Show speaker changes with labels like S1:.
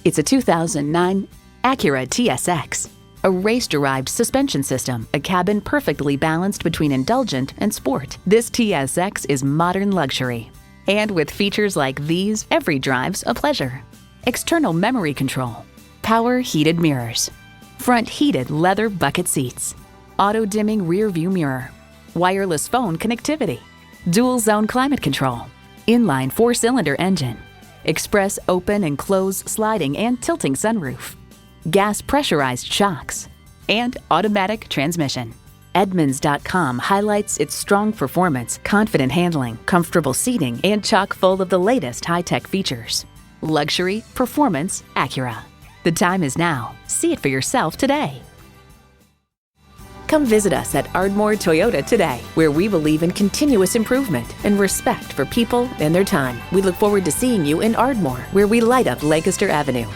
S1: It's a 2009 Acura TSX. A race-derived suspension system, a cabin perfectly balanced between indulgent and sport. This TSX is modern luxury. And with features like these, every drive's a pleasure. External memory control, power heated mirrors, front heated leather bucket seats, auto-dimming rear view mirror, wireless phone connectivity, dual zone climate control, inline 4-cylinder engine, express open and close sliding and tilting sunroof, gas pressurized shocks, and automatic transmission. Edmunds.com highlights its strong performance, confident handling, comfortable seating, and chock full of the latest high-tech features. Luxury, performance, Acura. The time is now. See it for yourself today. Come visit us at Ardmore Toyota today, where we believe in continuous improvement and respect for people and their time. We look forward to seeing you in Ardmore, where we light up Lancaster Avenue.